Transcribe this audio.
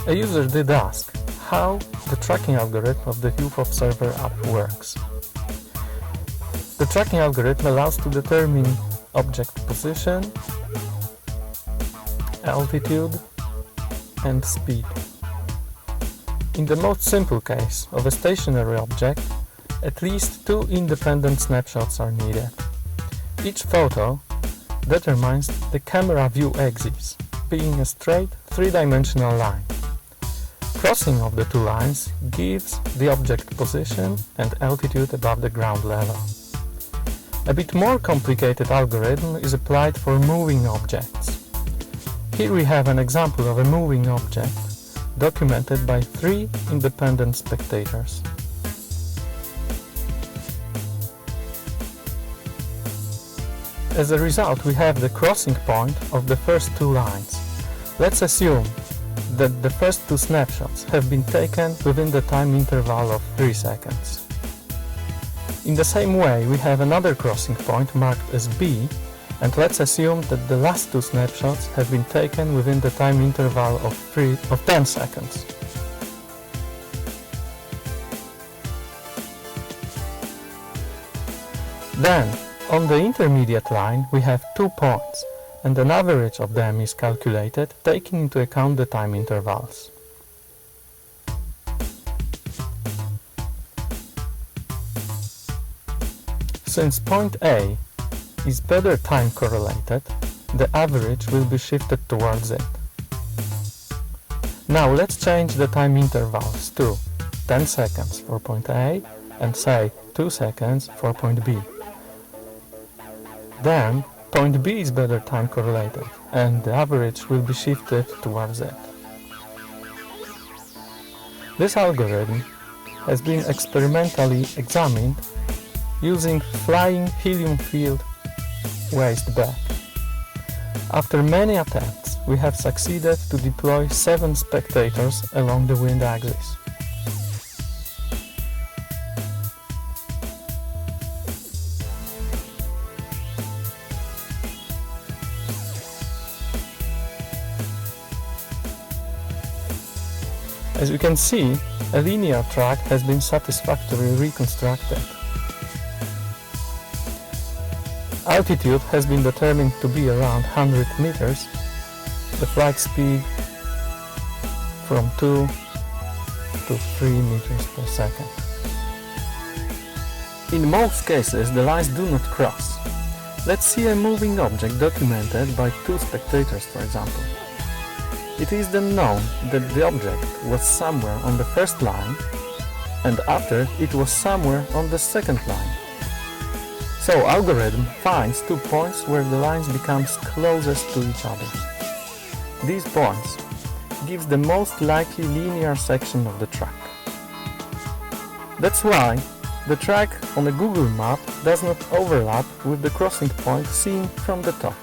A user did ask how the tracking algorithm of the ufobserver app works. The tracking algorithm allows to determine object position, altitude and speed. In the most simple case of a stationary object, at least 2 independent snapshots are needed. Each photo determines the camera view axis, being a straight 3-dimensional line. Crossing of the 2 lines gives the object position and altitude above the ground level. A bit more complicated algorithm is applied for moving objects. Here we have an example of a moving object documented by 3 independent spectators. As a result, we have the crossing point of the first 2 lines. Let's assume that the first 2 snapshots have been taken within the time interval of 3 seconds. In the same way, we have another crossing point marked as B, and let's assume that the last 2 snapshots have been taken within the time interval of 10 seconds. Then, on the intermediate line, we have 2 points, and an average of them is calculated, taking into account the time intervals. Since point A is better time correlated, the average will be shifted towards it. Now let's change the time intervals to 10 seconds for point A and say 2 seconds for point B. Then point B is better time correlated and the average will be shifted towards it. This algorithm has been experimentally examined using flying helium-filled waste bag. After many attempts, we have succeeded to deploy 7 spectators along the wind axis. As you can see, a linear track has been satisfactorily reconstructed. Altitude has been determined to be around 100 meters, the flight speed from 2 to 3 meters per second. In most cases, the lines do not cross. Let's see a moving object documented by 2 spectators, for example. It is then known that the object was somewhere on the first line, and after it was somewhere on the second line. So algorithm finds 2 points where the lines becomes closest to each other. These points gives the most likely linear section of the track. That's why the track on a Google map does not overlap with the crossing point seen from the top.